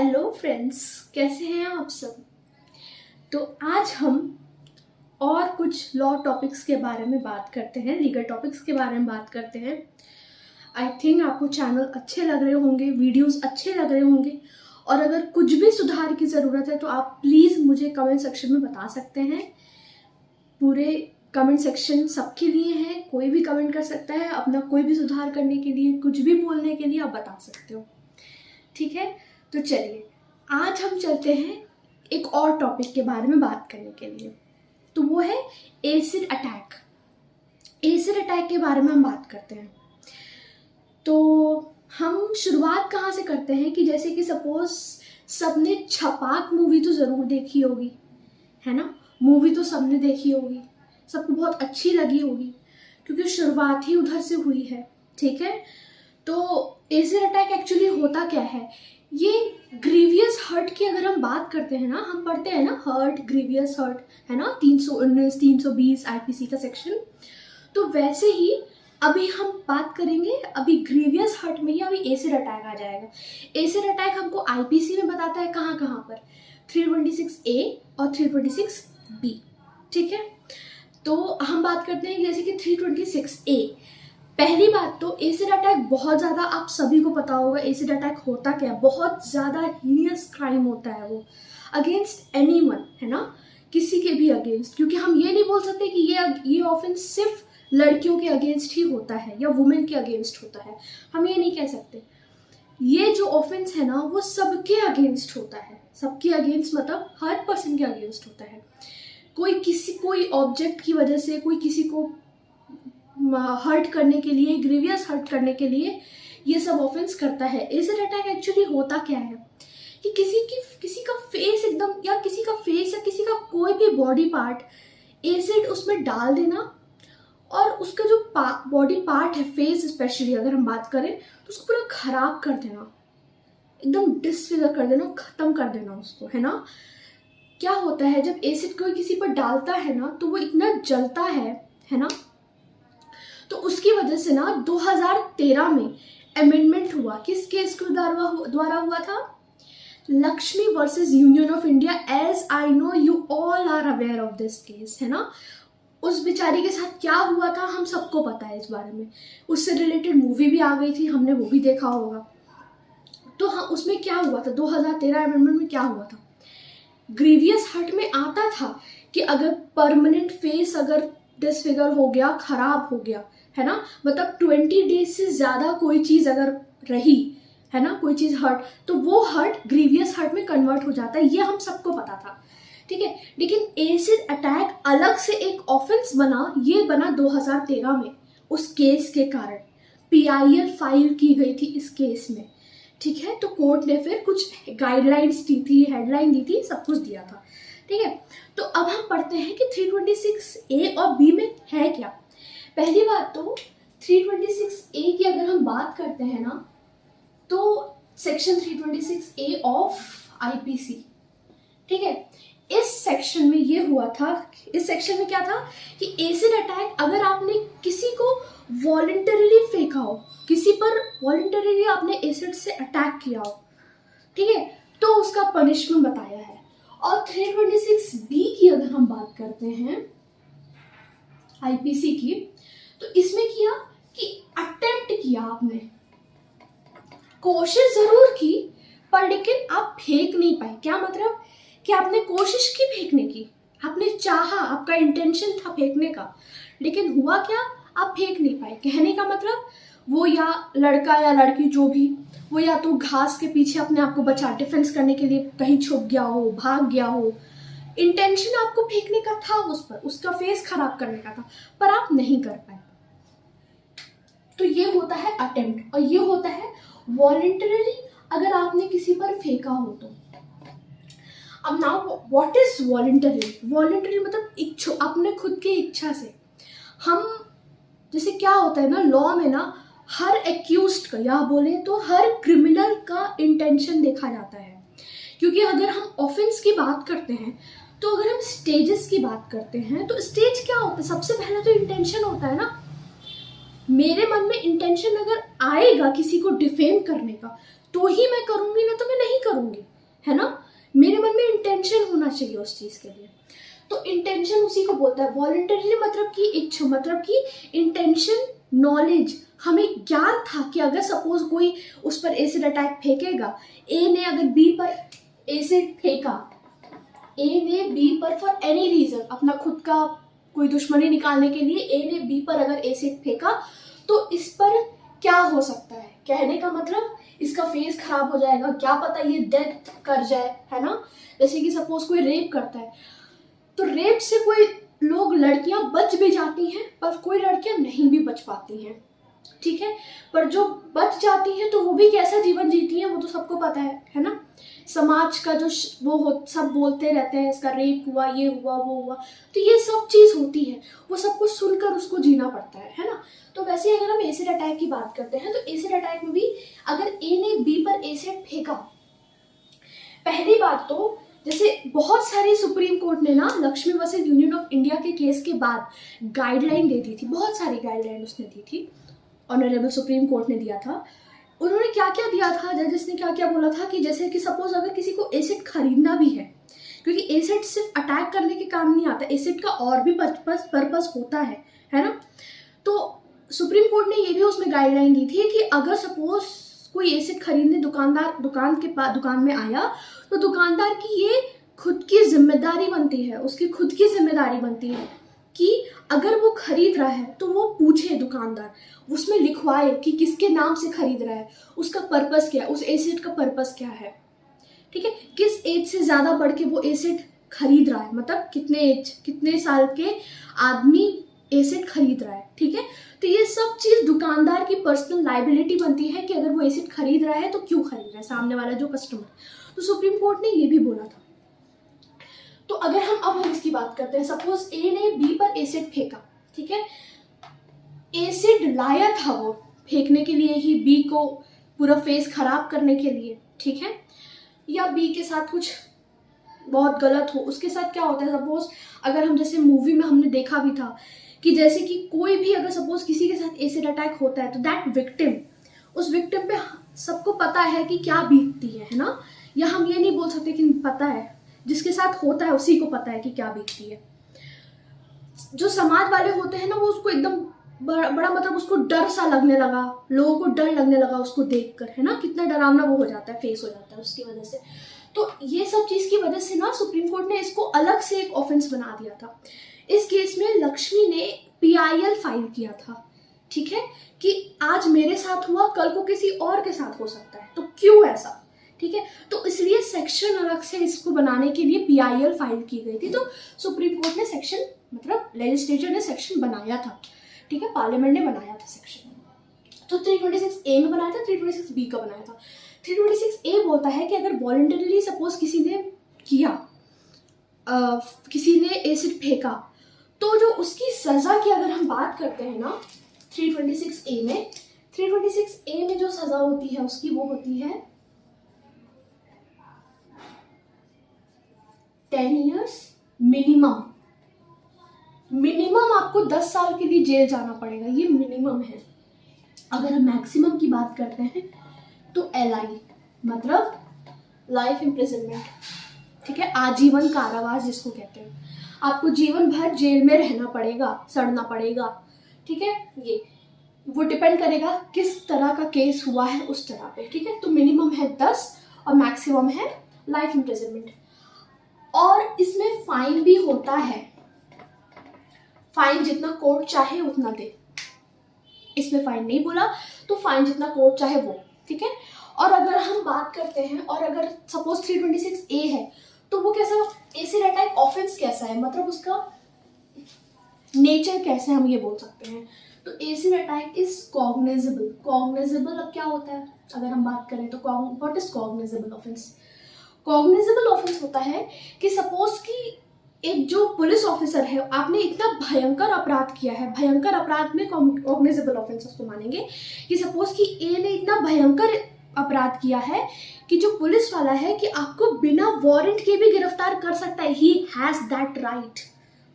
Hello friends, कैसे हैं आप सब। तो आज हम और कुछ लॉ टॉपिक्स के बारे में बात करते हैं, लीगल टॉपिक्स के बारे में बात करते हैं। आई थिंक आपको चैनल अच्छे लग रहे होंगे, वीडियोस अच्छे लग रहे होंगे, और अगर कुछ भी सुधार की ज़रूरत है तो आप प्लीज़ मुझे कमेंट सेक्शन में बता सकते हैं। पूरे कमेंट सेक्शन सबके लिए है, कोई भी कमेंट कर सकता है, अपना कोई भी सुधार करने के लिए, कुछ भी बोलने के लिए आप बता सकते हो। ठीक है, तो चलिए आज हम चलते हैं एक और टॉपिक के बारे में बात करने के लिए। तो वो है एसिड अटैक। एसिड अटैक के बारे में हम बात करते हैं। तो हम शुरुआत कहाँ से करते हैं कि जैसे कि सपोज सबने छपाक मूवी तो ज़रूर देखी होगी, है ना। मूवी तो सबने देखी होगी, सबको बहुत अच्छी लगी होगी क्योंकि शुरुआत ही उधर से हुई है। ठीक है, तो एसिड अटैक एक्चुअली होता क्या है, ये ग्रीवियस हर्ट की अगर हम बात करते हैं ना, हम पढ़ते हैं ना हर्ट, ग्रीवियस हर्ट, है ना, 319 320 आईपीसी का सेक्शन। तो वैसे ही अभी हम बात करेंगे, अभी ग्रीवियस हर्ट में ही अभी एसिड अटैक आ जाएगा। एसिड अटैक हमको आईपीसी में बताता है कहाँ कहाँ पर, 326A और 326B। ठीक है, तो हम बात करते हैं जैसे कि 326A। पहली बात तो एसिड अटैक बहुत ज़्यादा आप सभी को पता होगा एसिड अटैक होता क्या है। बहुत ज़्यादा हीनियस क्राइम होता है वो, अगेंस्ट एनीवन, है ना, किसी के भी अगेंस्ट। क्योंकि हम ये नहीं बोल सकते कि ये ऑफेंस सिर्फ लड़कियों के अगेंस्ट ही होता है या वुमेन के अगेंस्ट होता है, हम ये नहीं कह सकते। ये जो ऑफेंस है ना वो सबके अगेंस्ट होता है। सबके अगेंस्ट मतलब हर पर्सन के अगेंस्ट होता है। कोई ऑब्जेक्ट की वजह से कोई किसी को हर्ट करने के लिए, ग्रीवियस हर्ट करने के लिए ये सब ऑफेंस करता है। एसिड अटैक एक्चुअली होता क्या है कि किसी का फेस एकदम, या किसी का फेस या किसी का कोई भी बॉडी पार्ट एसिड उसमें डाल देना, और उसका जो बॉडी पार्ट है, फेस स्पेशली अगर हम बात करें, तो उसको पूरा खराब कर देना, एकदम डिसफिगर कर देना, खत्म कर देना उसको, है ना। क्या होता है जब एसिड कोई किसी पर डालता है ना तो वो इतना जलता है ना। तो उसकी वजह से ना 2013 में अमेंडमेंट हुआ। किस केस के द्वारा हुआ था, Lakshmi versus union of India. As I know you all are aware of this case, है ना। उस बेचारी के साथ क्या हुआ था हम सबको पता है इस बारे में, उससे रिलेटेड मूवी भी आ गई थी, हमने वो भी देखा होगा। तो हाँ, उसमें क्या हुआ था, 2013 अमेंडमेंट में क्या हुआ था, ग्रीवियस हर्ट में आता था कि अगर परमानेंट फेस अगर डिसफिगर हो गया, खराब हो गया, है ना, मतलब 20 डेज से ज़्यादा कोई चीज़ अगर रही, है ना, कोई चीज़ हर्ट, तो वो हर्ट ग्रीवियस हर्ट में कन्वर्ट हो जाता है। ये हम सबको पता था, ठीक है। लेकिन एसिड अटैक अलग से एक ऑफेंस बना, ये बना 2013 में उस केस के कारण। PIL फाइल की गई थी इस केस में, ठीक है। तो कोर्ट ने फिर कुछ गाइडलाइंस दी थी, हेडलाइन दी थी, सब कुछ दिया था, ठीक है। तो अब हम पढ़ते हैं कि 326A और B में है क्या। पहली बात तो 326A की अगर हम बात करते हैं ना, तो सेक्शन 326A ऑफ IPC, ठीक है। इस सेक्शन में ये हुआ था, इस सेक्शन में क्या था कि एसिड अटैक अगर आपने किसी को वॉलंटरीली फेंका हो, किसी पर वॉलंटरीली आपने एसिड से अटैक किया हो, ठीक है, तो उसका पनिशमेंट बताया है। और 326B की अगर हम बात करते हैं IPC की, तो इसमें किया कि अटेम्प्ट किया, आपने कोशिश जरूर की पर लेकिन आप फेंक नहीं पाए। क्या मतलब कि आपने कोशिश की फेंकने की, आपने चाहा, आपका इंटेंशन था फेंकने का, लेकिन हुआ क्या, आप फेंक नहीं पाए। कहने का मतलब वो या लड़का या लड़की जो भी, वो या तो घास के पीछे अपने आप को बचा, डिफेंस करने के लिए कहीं छुप गया हो, भाग गया हो, इंटेंशन आपको फेंकने का था उस पर, उसका फेस खराब करने का था, पर आप नहीं कर पाए। तो ये होता है अटेम्प्ट, और ये होता है वॉलंटरीली अगर आपने किसी पर फेंका हो तो। अब now what is voluntary. Voluntary मतलब अपने खुद की इच्छा से। हम जैसे क्या होता है ना, लॉ में ना हर एक्यूज्ड का, या बोले तो हर क्रिमिनल का इंटेंशन देखा जाता है। क्योंकि अगर हम ऑफेंस की बात करते हैं, तो अगर हम स्टेजेस की बात करते हैं, तो स्टेज क्या होता है, सबसे पहले तो इंटेंशन होता है ना। मेरे मन में इंटेंशन अगर आएगा किसी को डिफेम करने का, तो ही मैं करूंगी, ना तो मैं नहीं करूंगी। है ना। मेरे मन में इंटेंशन होना चाहिए उस चीज़ के लिए। तो इंटेंशन उसी को बोलता है। वॉलंटरीली मतलब कि इच्छा, मतलब कि इंटेंशन, नॉलेज, हमें ज्ञान था कि अगर सपोज कोई उस पर एसिड अटैक फेंकेगा, ए ने अगर बी पर एसिड फेंका, ए ने बी पर फॉर एनी रीजन, अपना खुद का कोई दुश्मनी निकालने के लिए ए ने बी पर अगर एसिड फेंका, तो इस पर क्या हो सकता है, कहने का मतलब इसका फेस खराब हो जाएगा, क्या पता ये डेथ कर जाए, है ना। जैसे कि सपोज कोई रेप करता है, तो रेप से कोई लोग, लड़कियां बच भी जाती हैं, पर कोई लड़कियां नहीं भी बच पाती हैं, ठीक है। पर जो बच जाती हैं तो वो भी कैसा जीवन जीती हैं वो तो सबको पता है ना। समाज का जो वो हो, सब बोलते रहते हैं इसका रेप हुआ, ये हुआ, वो हुआ, तो ये सब चीज़ होती है, वो सब कुछ सुनकर उसको जीना पड़ता है ना। तो वैसे ही अगर हम एसिड अटैक की बात करते हैं, तो एसिड अटैक में भी अगर ए ने बी पर एसिड फेंका, पहली बात तो जैसे बहुत सारी सुप्रीम कोर्ट ने ना Lakshmi versus union of India के केस के बाद गाइडलाइन दे दी थी, बहुत सारी गाइडलाइन उसने दी थी, ऑनरेबल सुप्रीम कोर्ट ने दिया था। उन्होंने क्या क्या दिया था, जजेस ने क्या क्या बोला था कि जैसे कि सपोज अगर किसी को एसिड खरीदना भी है, क्योंकि एसिड सिर्फ अटैक करने के काम नहीं आता, एसिड का और भी पर्पस होता है ना। तो सुप्रीम कोर्ट ने ये भी उसमें गाइडलाइन दी थी कि अगर सपोज कोई एसिड खरीदने दुकान में आया, तो दुकानदार की ये खुद की जिम्मेदारी बनती है, उसकी खुद की जिम्मेदारी बनती है कि अगर वो खरीद रहा है तो वो पूछे, दुकानदार उसमें लिखवाए कि किसके नाम से खरीद रहा है, उसका पर्पस क्या है, उस एसिड का पर्पस क्या है, ठीक है, किस एज से ज़्यादा बढ़ के वो एसिड खरीद रहा है, मतलब कितने साल के आदमी एसिड खरीद रहा है, ठीक है। तो ये सब चीज़ दुकानदार की पर्सनल लाइबिलिटी बनती है कि अगर वो एसिड खरीद रहा है तो क्यों खरीद रहा है, सामने वाला जो कस्टमर। तो सुप्रीम कोर्ट ने ये भी बोला था। तो अगर हम इसकी बात करते हैं, सपोज ए ने बी पर एसिड फेंका, ठीक है, एसिड लाया था वो फेंकने के लिए ही, बी को पूरा फेस खराब करने के लिए, ठीक है, या बी के साथ कुछ बहुत गलत हो, उसके साथ क्या होता है, सपोज अगर हम जैसे मूवी में हमने देखा भी था कि जैसे कि कोई भी अगर सपोज किसी के साथ एसिड अटैक होता है, तो दैट विक्टिम, उस विक्टिम पे सबको पता है कि क्या बीतती है ना, या हम ये नहीं बोल सकते कि पता है, जिसके साथ होता है उसी को पता है कि क्या बीतती है। जो समाज वाले होते हैं ना, वो उसको एकदम बड़ा मतलब उसको डर सा लगने लगा, लोगों को डर लगने लगा उसको देखकर, है ना, कितना डरावना वो हो जाता है, फेस हो जाता है उसकी वजह से। तो ये सब चीज की वजह से ना सुप्रीम कोर्ट ने इसको अलग से एक ऑफेंस बना दिया था। इस केस में लक्ष्मी ने PIL फाइल किया था, ठीक है, कि आज मेरे साथ हुआ, कल को किसी और के साथ हो सकता है, तो क्यों ऐसा, ठीक है। तो इसलिए सेक्शन अलग से इसको बनाने के लिए PIL फाइल की गई थी। तो सुप्रीम कोर्ट ने सेक्शन, मतलब लेजिस्लेचर ने सेक्शन बनाया था, ठीक है, पार्लियामेंट ने बनाया था सेक्शन। तो 326A में बनाया था, 326B का बनाया था। 326A बोलता है कि अगर वॉलंटरीली सपोज किसी ने एसिड फेंका, तो जो उसकी सजा की अगर हम बात करते हैं ना 326A में जो सजा होती है उसकी, वो होती है 10 years मिनिमम आपको 10 साल के लिए जेल जाना पड़ेगा, ये मिनिमम है। अगर हम मैक्सिमम की बात करते हैं तो LI मतलब लाइफ इम्प्रिजनमेंट, ठीक है, आजीवन कारावास जिसको कहते हैं, आपको जीवन भर जेल में रहना पड़ेगा, सड़ना पड़ेगा, ठीक है। ये वो डिपेंड करेगा किस तरह का केस हुआ है उस तरह पे, ठीक है। तो मिनिमम है 10 और मैक्सिमम है लाइफ इम्प्रिजनमेंट। और इसमें फाइन भी होता है, फाइन जितना कोर्ट चाहे उतना दे, इसमें फाइन नहीं बोला, तो फाइन जितना कोर्ट चाहे वो, ठीक है। और अगर हम बात करते हैं, और अगर सपोज 326A है, तो वो कैसा, एसिड अटैक ऑफेंस कैसा है, मतलब उसका नेचर कैसे, हम ये बोल सकते हैं। तो एसिड अटैक इज कॉग्निजेबल अब क्या होता है अगर हम बात करें तो, what is cognizable offence. Cognizable offence होता है कि सपोज कि एक जो पुलिस ऑफिसर है, आपने इतना भयंकर अपराध किया है, भयंकर अपराध में कॉग्निजेबल ऑफेंस उसको मानेंगे, कि सपोज कि ए ने इतना भयंकर अपराध किया है कि जो पुलिस वाला है कि आपको बिना वारंट के भी गिरफ्तार कर सकता है, he has that right,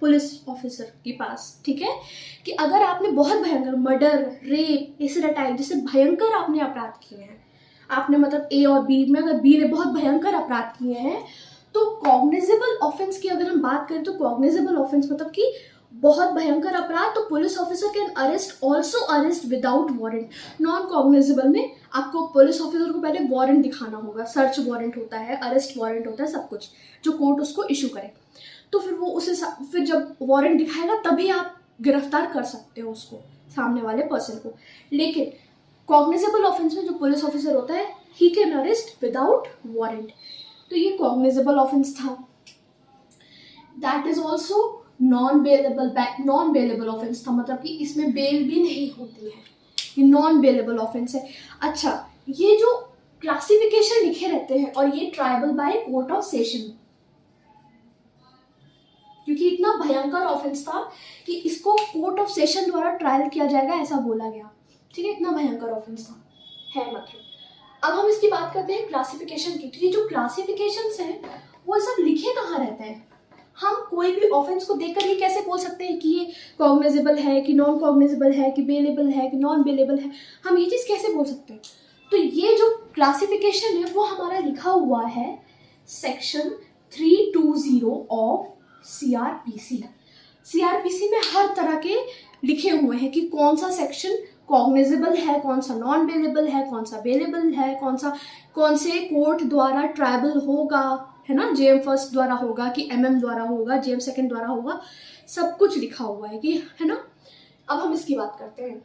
police officer के पास, ठीक है, कि अगर आपने बहुत भयंकर मर्डर, रेप, एसिड अटैक जैसे भयंकर आपने अपराध किए हैं, आपने मतलब ए और बी में अगर बी ने बहुत भयंकर अपराध किए हैं तो कॉग्निजेबल ऑफेंस की अगर हम बात करें तो कॉग्निजेबल ऑफेंस मतलब कि बहुत भयंकर अपराध, तो police officer can arrest also arrest without warrant. Non cognizable में आपको पुलिस ऑफिसर को पहले वारंट दिखाना होगा, सर्च वारंट होता है, अरेस्ट वारंट होता है, सब कुछ जो कोर्ट उसको इशू करे। तो फिर वो उसे फिर जब वारंट दिखाएगा तभी आप गिरफ्तार कर सकते हो उसको, सामने वाले पर्सन को। लेकिन कॉग्निजेबल ऑफेंस में जो पुलिस ऑफिसर होता है he can arrest without warrant. तो ये कॉग्निजेबल ऑफेंस था। That is also non bailable offence था, मतलब कि इसमें बेल भी नहीं होती है, ये नॉन बेलेबल ऑफेंस है। अच्छा, ये जो क्लासिफिकेशन लिखे रहते हैं और ये tribal by court of session, क्योंकि इतना भयंकर ऑफेंस था कि इसको कोर्ट ऑफ सेशन द्वारा ट्रायल किया जाएगा ऐसा बोला गया। ठीक है, इतना भयंकर ऑफेंस था है मतलब। अब हम इसकी बात करते हैं क्लासिफिकेशन की। ये जो क्लासिफिकेशंस हैं वो सब लिखे कहाँ रहते हैं? हम कोई भी ऑफेंस को देखकर ये कैसे बोल सकते हैं कि ये कॉग्निजेबल है, कि नॉन कॉग्निजेबल है, कि बेलेबल है, कि नॉन बेलेबल है? हम ये चीज़ कैसे बोल सकते हैं? तो ये जो क्लासिफिकेशन है वो हमारा लिखा हुआ है सेक्शन 320 ऑफ CRPC। CRPC में हर तरह के लिखे हुए हैं कि कौन सा सेक्शन कॉग्निजेबल है, कौन सा नॉन बेलेबल है, कौन सा बेलेबल है, कौन से कोर्ट द्वारा ट्रायबल होगा, है ना, JM फर्स्ट द्वारा होगा कि MM द्वारा होगा, JM सेकंड द्वारा होगा, सब कुछ लिखा हुआ है कि, है ना। अब हम इसकी बात करते हैं।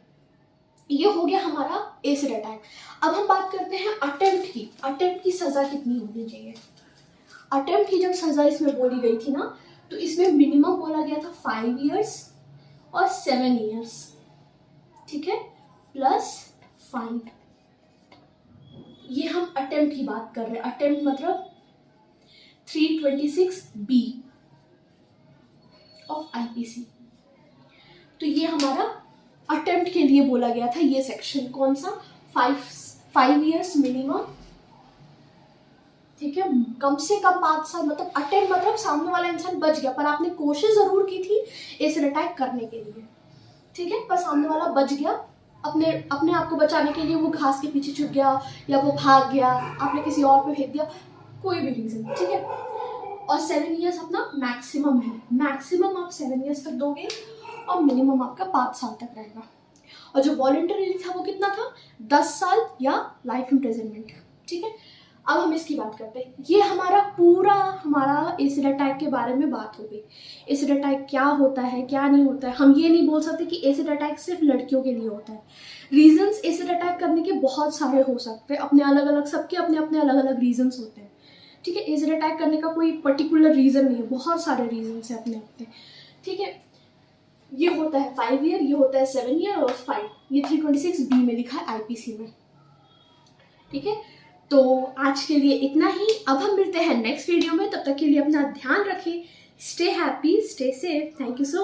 ये हो गया हमारा एसिड अटैक। अब हम बात करते हैं अटेम्प्ट की। अटेम्प्ट की सजा कितनी होनी चाहिए? अटेम्प्ट की जब सजा इसमें बोली गई थी ना, तो इसमें मिनिमम बोला गया था 5 years और 7 years, ठीक है, प्लस फाइन। ये हम अटेम्प्ट की बात कर रहे हैं। अटेम्प्ट मतलब 326B ऑफ IPC। तो ये हमारा अटेम्प्ट के लिए बोला गया था ये सेक्शन। कौन सा? 5 years मिनिमम, ठीक है, कम से कम 5 साल। मतलब अटेम्प्ट मतलब सामने वाला इंसान बच गया पर आपने कोशिश जरूर की थी एसिड अटैक करने के लिए, ठीक है, पर सामने वाला बच गया, अपने आप को बचाने के लिए वो घास के पीछे छुप गया या वो भाग गया, आपने किसी और पे फेंक दिया, कोई भी रीजन, ठीक है। और 7 years अपना मैक्सिमम है। मैक्सिमम आप 7 years तक दोगे और मिनिमम आपका 5 साल तक रहेगा। और जो वॉलंटरी था वो कितना था? 10 साल या लाइफ इम्प्रिजनमेंट, ठीक है। अब हम इसकी बात करते हैं। ये हमारा एसिड अटैक के बारे में बात हो गई। एसिड अटैक क्या होता है, क्या नहीं होता है। हम ये नहीं बोल सकते कि एसिड अटैक सिर्फ लड़कियों के लिए होता है। रीजंस एसिड अटैक करने के बहुत सारे हो सकते हैं, अपने अलग अलग, सबके अपने अपने अलग अलग रीजंस होते हैं, ठीक है। एसिड अटैक करने का कोई पर्टिकुलर रीजन नहीं है, बहुत सारे रीजंस है अपने अपने, ठीक है। ये होता है 5 year, ये होता है 7 year और 5। ये 326B में लिखा है IPC में, ठीक है। तो आज के लिए इतना ही। अब हम मिलते हैं नेक्स्ट वीडियो में, तब तक के लिए अपना ध्यान रखें। Stay happy, stay safe. Thank you so